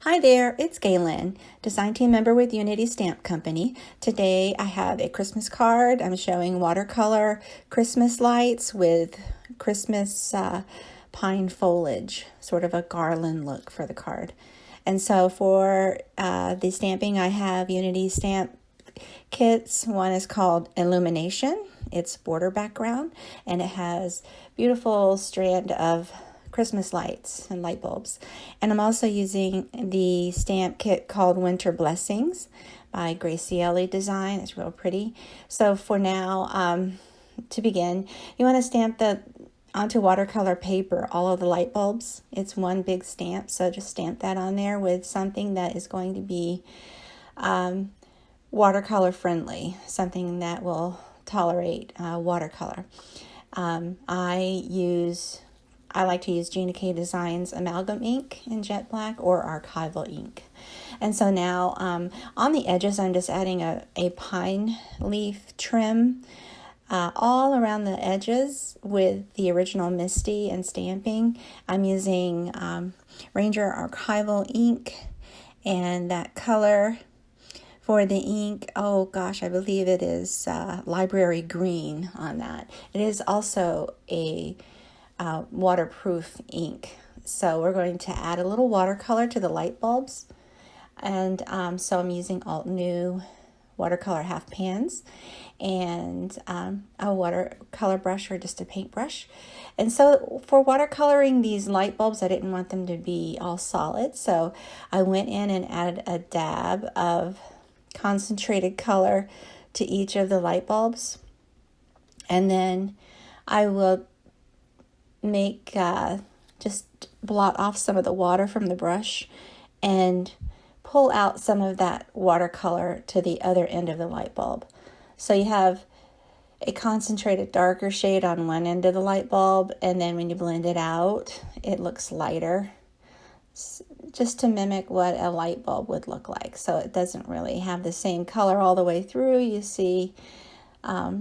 Hi there, it's Galen, design team member with Unity Stamp Company. Today I have a Christmas card. I'm showing watercolor Christmas lights with Christmas pine foliage, sort of a garland look for the card. And so for the stamping, I have Unity stamp kits. One is called Illumination. It's border background and it has beautiful strand of Christmas lights and light bulbs. And I'm also using the stamp kit called Winter Blessings by Graciele Design. It's real pretty. So for now, to begin, you want to stamp onto watercolor paper all of the light bulbs. It's one big stamp, so just stamp that on there with something that is going to be watercolor friendly, something that will tolerate watercolor. I like to use Gina K Designs amalgam ink in jet black or archival ink. And so now on the edges, I'm just adding a pine leaf trim all around the edges with the original Misty and stamping. I'm using Ranger archival ink, and that color for the ink, oh gosh, I believe it is library green on that. It is also a waterproof ink. So we're going to add a little watercolor to the light bulbs. And so I'm using Alt New watercolor half pans and a watercolor brush or just a paintbrush. And so for watercoloring these light bulbs, I didn't want them to be all solid. So I went in and added a dab of concentrated color to each of the light bulbs. And then I will make just blot off some of the water from the brush and pull out some of that watercolor to the other end of the light bulb. So you have a concentrated darker shade on one end of the light bulb, and then when you blend it out, it looks lighter, just to mimic what a light bulb would look like. So it doesn't really have the same color all the way through. You see a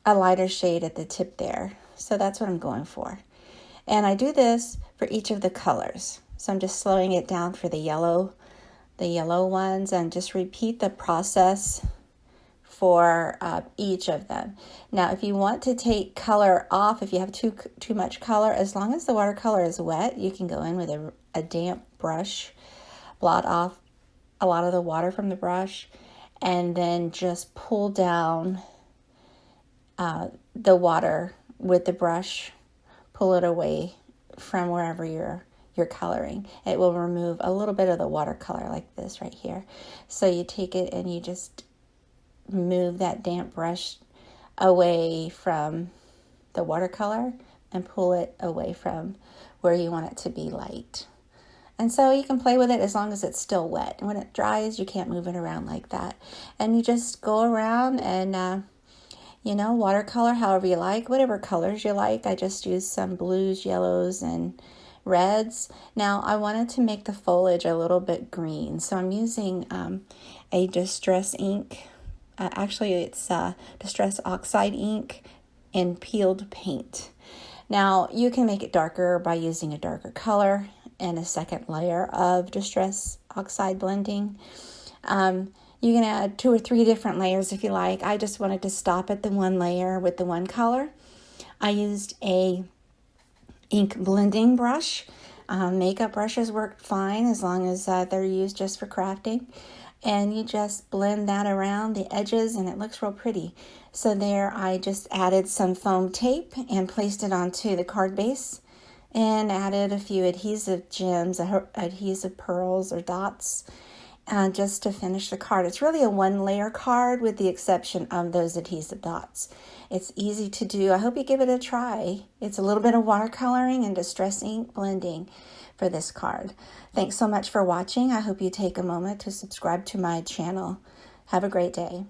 lighter shade at the tip there. So that's what I'm going for. And I do this for each of the colors. So I'm just slowing it down for the yellow ones, and just repeat the process for each of them. Now, if you want to take color off, if you have too much color, as long as the watercolor is wet, you can go in with a damp brush, blot off a lot of the water from the brush, and then just pull down the water with the brush. Pull it away from wherever you're coloring. It will remove a little bit of the watercolor like this right here. So you take it and you just move that damp brush away from the watercolor and pull it away from where you want it to be light. And so you can play with it as long as it's still wet. And when it dries, you can't move it around like that. And you just go around and watercolor however you like, whatever colors you like. I just used some blues, yellows, and reds. Now I wanted to make the foliage a little bit green, so I'm using a distress ink. Actually, it's distress oxide ink in peeled paint. Now you can make it darker by using a darker color and a second layer of distress oxide blending. You can add 2 or 3 different layers if you like. I just wanted to stop at the one layer with the one color. I used a ink blending brush. Makeup brushes work fine as long as they're used just for crafting. And you just blend that around the edges and it looks real pretty. So there I just added some foam tape and placed it onto the card base and added a few adhesive gems, adhesive pearls or dots, just to finish the card. It's really a 1-layer card with the exception of those adhesive dots. It's easy to do. I hope you give it a try. It's a little bit of watercoloring and distress ink blending for this card. Thanks so much for watching. I hope you take a moment to subscribe to my channel. Have a great day.